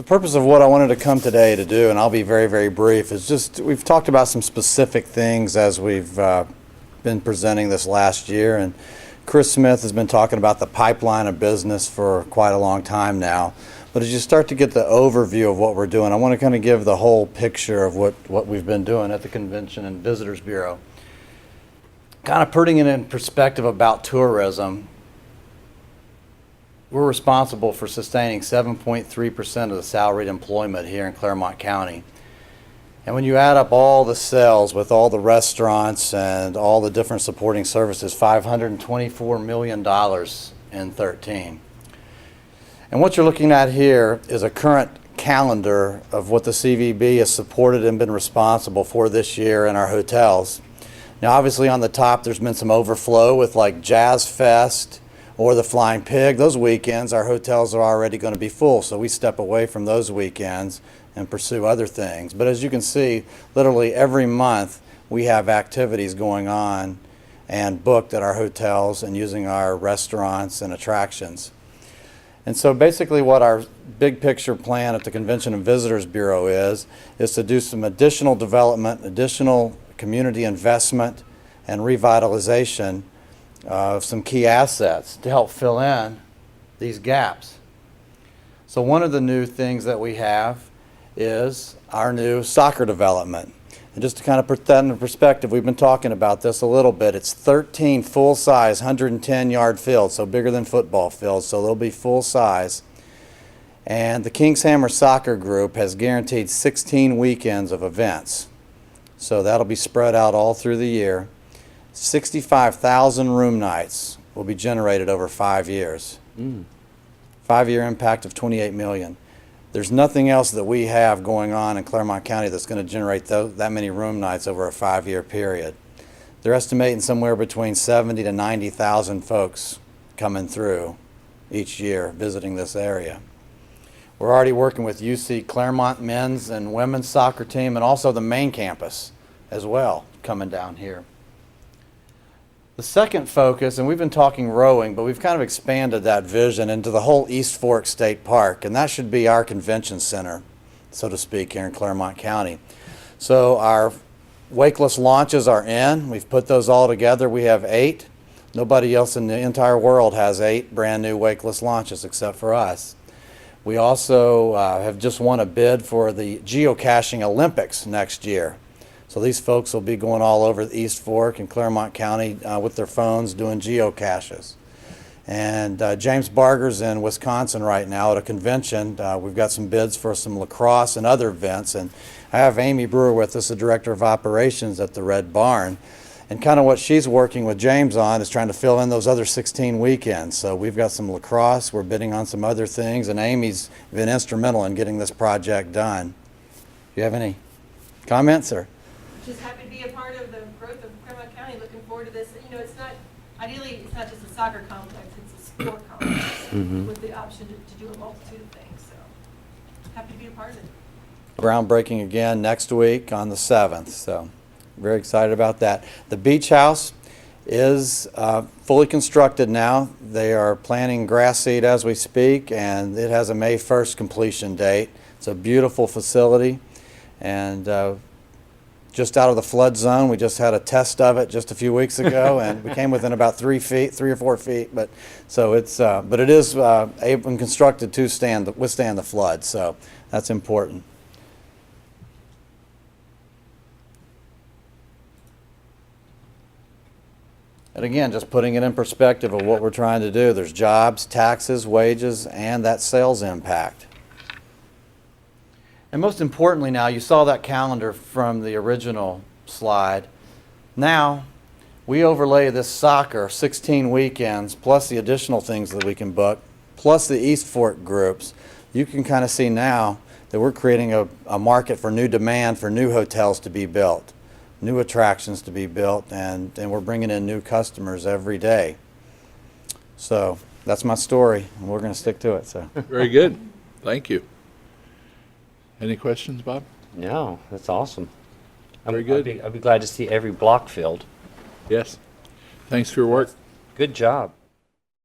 purpose of what I wanted to come today to do, and I'll be very, very brief, is just we've talked about some specific things as we've been presenting this last year, and Chris Smith has been talking about the pipeline of business for quite a long time now. But as you start to get the overview of what we're doing, I want to kind of give the whole picture of what we've been doing at the Convention and Visitors Bureau. Kind of putting it in perspective about tourism, we're responsible for sustaining 7.3% of the salaried employment here in Clermont County. And when you add up all the sales with all the restaurants and all the different supporting services, $524 million in 13. And what you're looking at here is a current calendar of what the CVB has supported and been responsible for this year in our hotels. Now obviously on the top there's been some overflow with like Jazz Fest or the Flying Pig. Those weekends our hotels are already going to be full, so we step away from those weekends and pursue other things. But as you can see, literally every month we have activities going on and booked at our hotels and using our restaurants and attractions. And so basically what our big picture plan at the Convention and Visitors Bureau is to do some additional development, additional community investment and revitalization of some key assets to help fill in these gaps. So one of the new things that we have is our new soccer development. And just to kind of put that into perspective, we've been talking about this a little bit. It's 13 full-size 110-yard fields, so bigger than football fields, so they'll be full-size. And the Kings Hammer Soccer Group has guaranteed 16 weekends of events. So that'll be spread out all through the year. 65,000 room nights will be generated over 5 years. 5-year impact of $28 million. There's nothing else that we have going on in Clermont County that's going to generate that many room nights over a 5-year period. They're estimating somewhere between 70 to 90,000 folks coming through each year visiting this area. We're already working with UC Clermont men's and women's soccer team and also the main campus as well coming down here. The second focus, and we've been talking rowing, but we've kind of expanded that vision into the whole East Fork State Park, and that should be our convention center, so to speak, here in Clermont County. So our wakeless launches are in. We've put those all together. We have 8. Nobody else in the entire world has 8 brand new wakeless launches except for us. We also have just won a bid for the geocaching Olympics next year. So these folks will be going all over the East Fork and Clermont County with their phones doing geocaches. And James Barger's in Wisconsin right now at a convention. We've got some bids for some lacrosse and other events. And I have Amy Brewer with us, the Director of Operations at the Red Barn. And kind of what she's working with James on is trying to fill in those other 16 weekends. So we've got some lacrosse, we're bidding on some other things, and Amy's been instrumental in getting this project done. Do you have any comments or? Just happy to be a part of the growth of Clermont County. Looking forward to this. You know, it's not, ideally, it's not just a soccer complex, it's a sport complex with the option to do a multitude of things. So, happy to be a part of it. Groundbreaking again next week on the 7th. So, very excited about that. The beach house is fully constructed now. They are planting grass seed as we speak, and it has a May 1st completion date. It's a beautiful facility, and just out of the flood zone. We just had a test of it just a few weeks ago, and we came within about 3 or 4 feet. But so it's, but it is able and constructed to withstand the flood. So that's important. And again, just putting it in perspective of what we're trying to do. There's jobs, taxes, wages, and that sales impact. And most importantly now, you saw that calendar from the original slide. Now, we overlay this soccer, 16 weekends, plus the additional things that we can book, plus the East Fork groups. You can kind of see now that we're creating a market for new demand for new hotels to be built, new attractions to be built, and we're bringing in new customers every day. So that's my story, and we're going to stick to it. So very good. Thank you. Any questions, Bob? No, that's awesome. Very good. I'd be glad to see every block filled. Yes. Thanks for your work. Good job.